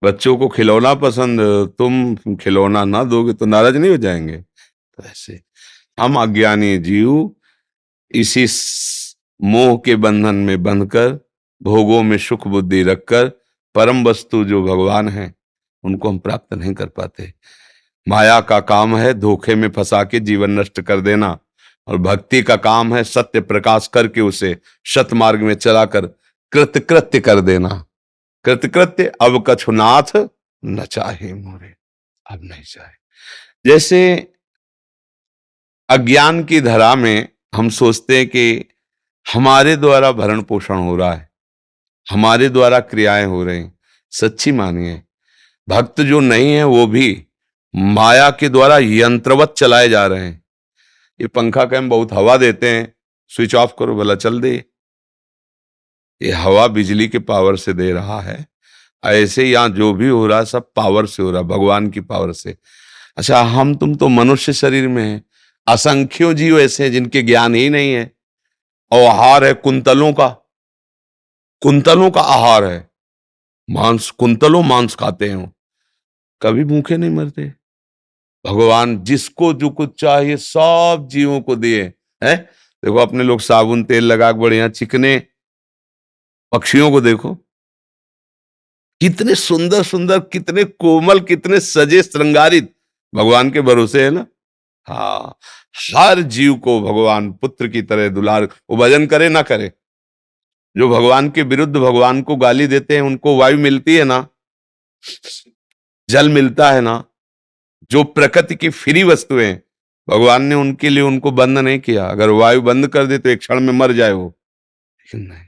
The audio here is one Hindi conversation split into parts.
बच्चों को खिलौना पसंद, तुम खिलौना ना दोगे तो नाराज नहीं हो जाएंगे? तो ऐसे हम अज्ञानी जीव इसी मोह के बंधन में बंधकर, भोगों में सुख बुद्धि रखकर, परम वस्तु जो भगवान है उनको हम प्राप्त नहीं कर पाते। माया का काम है धोखे में फंसा के जीवन नष्ट कर देना, और भक्ति का काम है सत्य प्रकाश करके उसे सत मार्ग में चलाकर कृतकृत्य कर देना। कृतकृत्य अब कछुनाथ न चाहे मोरे, अब नहीं चाहे। जैसे अज्ञान की धरा में हम सोचते हैं कि हमारे द्वारा भरण पोषण हो रहा है, हमारे द्वारा क्रियाएं हो रही हैं। सच्ची मानिए, भक्त जो नहीं है वो भी माया के द्वारा यंत्रवत चलाए जा रहे हैं। ये पंखा का हम बहुत हवा देते हैं, स्विच ऑफ करो भला चल दे, ये हवा बिजली के पावर से दे रहा है। ऐसे यहां जो भी हो रहा है सब पावर से हो रहा है, भगवान की पावर से। अच्छा, हम तुम तो मनुष्य शरीर में हैं, असंख्यों जीव ऐसे हैं जिनके ज्ञान ही नहीं है, और आहार है कुंतलों का, कुंतलों का आहार है मांस, कुंतलों मांस खाते हैं, कभी भूखे नहीं मरते। भगवान जिसको जो कुछ चाहिए सब जीवों को दिए है। देखो अपने लोग साबुन तेल लगा के बढ़िया चिकने, पक्षियों को देखो कितने सुंदर सुंदर, कितने कोमल, कितने सजे श्रृंगारित, भगवान के भरोसे है ना। हाँ, हर जीव को भगवान पुत्र की तरह दुलार, वो भजन करे ना करे। जो भगवान के विरुद्ध भगवान को गाली देते हैं उनको वायु मिलती है ना, जल मिलता है ना, जो प्रकृति की फ्री वस्तुएं भगवान ने उनके लिए उनको बंद नहीं किया। अगर वायु बंद कर दे तो एक क्षण में मर जाए वो, लेकिन नहीं,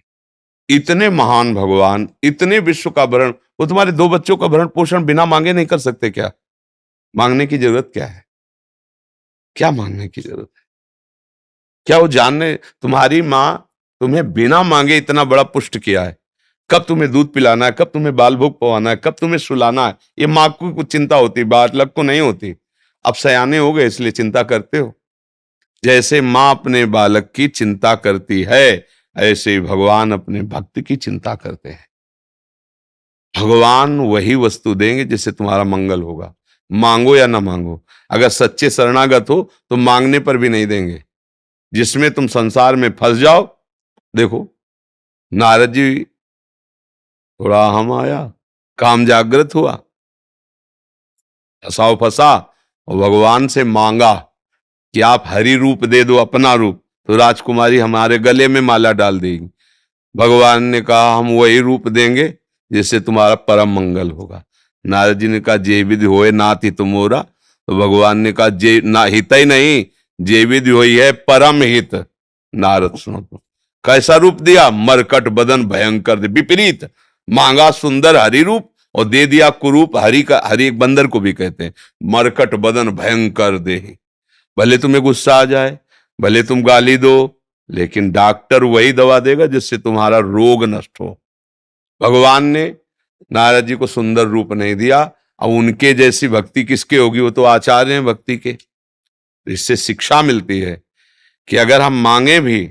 इतने महान भगवान, इतने विश्व का भरण, वो तुम्हारे दो बच्चों का भरण पोषण बिना मांगे नहीं कर सकते क्या? मांगने की जरूरत क्या है? क्या मांगने की जरूरत है? क्या वो जानने, तुम्हारी माँ तुम्हें बिना मांगे इतना बड़ा पुष्ट किया है, कब तुम्हें दूध पिलाना है, कब तुम्हें बाल भोग पवाना है, कब तुम्हें सुलाना है, ये माँ को कुछ चिंता होती, बालक को नहीं होती। अब सयाने हो गए इसलिए चिंता करते हो। जैसे माँ अपने बालक की चिंता करती है, ऐसे ही भगवान अपने भक्त की चिंता करते हैं। भगवान वही वस्तु देंगे जिससे तुम्हारा मंगल होगा, मांगो या ना मांगो। अगर सच्चे शरणागत हो तो मांगने पर भी नहीं देंगे। जिसमें तुम संसार में फंस जाओ, देखो नारद जी, थोड़ा हम आया, काम जागृत हुआ, फंसाओ फंसा, और भगवान से मांगा कि आप हरि रूप दे दो, अपना रूप, तो राजकुमारी हमारे गले में माला डाल देगी। भगवान ने कहा हम वही रूप देंगे जिससे तुम्हारा परम मंगल होगा। नारद जी ने कहा जे विधि होए नाथ हित मोरा, तो भगवान ने कहा जे ना हित ही नहीं, जे विधि होई है परम हित। नारद सुनो तो कैसा रूप दिया, मरकट बदन भयंकर दे, विपरीत, मांगा सुंदर हरि रूप और दे दिया कुरूप। हरि का, हरि एक बंदर को भी कहते हैं, मरकट बदन भयंकर दे। भले तुम्हें गुस्सा आ जाए, भले तुम गाली दो, लेकिन डॉक्टर वही दवा देगा जिससे तुम्हारा रोग नष्ट हो। भगवान ने नारद जी को सुंदर रूप नहीं दिया, अब उनके जैसी भक्ति किसके होगी, वो तो आचार्य हैं भक्ति के। इससे शिक्षा मिलती है कि अगर हम मांगे भी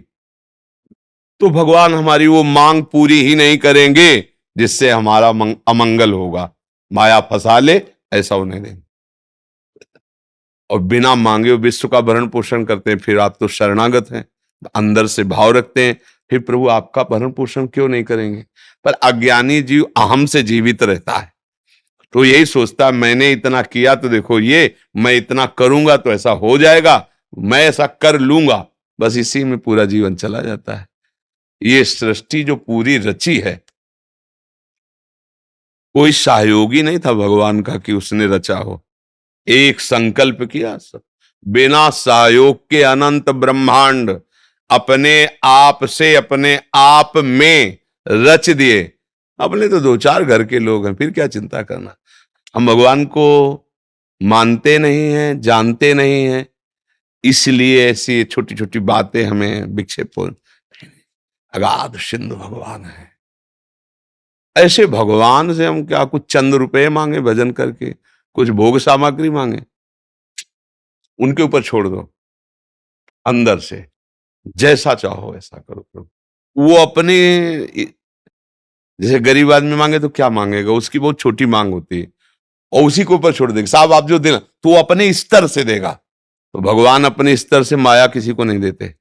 तो भगवान हमारी वो मांग पूरी ही नहीं करेंगे जिससे हमारा अमंगल होगा। माया फंसा ले, ऐसा उन्हें नहीं। और बिना मांगे वो विश्व का भरण पोषण करते हैं, फिर आप तो शरणागत हैं, अंदर से भाव रखते हैं, फिर प्रभु आपका भरण पोषण क्यों नहीं करेंगे? पर अज्ञानी जीव अहम से जीवित रहता है, तो यही सोचता है मैंने इतना किया तो देखो ये, मैं इतना करूंगा तो ऐसा हो जाएगा, मैं ऐसा कर लूंगा, बस इसी में पूरा जीवन चला जाता है। ये सृष्टि जो पूरी रची है, कोई सहयोगी नहीं था भगवान का कि उसने रचा हो, एक संकल्प किया, सब बिना सहयोग के अनंत ब्रह्मांड अपने आप से अपने आप में रच दिए। अपने तो दो चार घर के लोग हैं, फिर क्या चिंता करना। हम भगवान को मानते नहीं हैं, जानते नहीं हैं, इसलिए ऐसी छोटी छोटी बातें हमें विक्षेप हो। अगाध सिंधु भगवान है, ऐसे भगवान से हम क्या कुछ चंद रुपए मांगे भजन करके, कुछ भोग सामग्री मांगे? उनके ऊपर छोड़ दो, अंदर से जैसा चाहो वैसा करो प्रभु। वो अपने जैसे गरीब आदमी मांगे तो क्या मांगेगा, उसकी बहुत छोटी मांग होती है और उसी के ऊपर छोड़ देगा, साहब आप जो देना तो वो अपने स्तर से देगा। तो भगवान अपने स्तर से माया किसी को नहीं देते,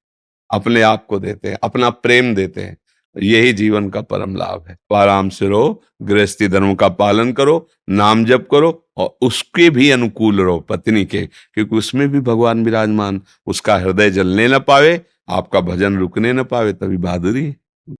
अपने आप को देते हैं, अपना प्रेम देते हैं। यही जीवन का परम लाभ है। तो आराम से रहो, गृहस्थी धर्म का पालन करो, नाम जप करो और उसके भी अनुकूल रहो, पत्नी के, क्योंकि उसमें भी भगवान विराजमान, उसका हृदय जलने न पावे, आपका भजन रुकने न पावे, तभी बहादुरी है।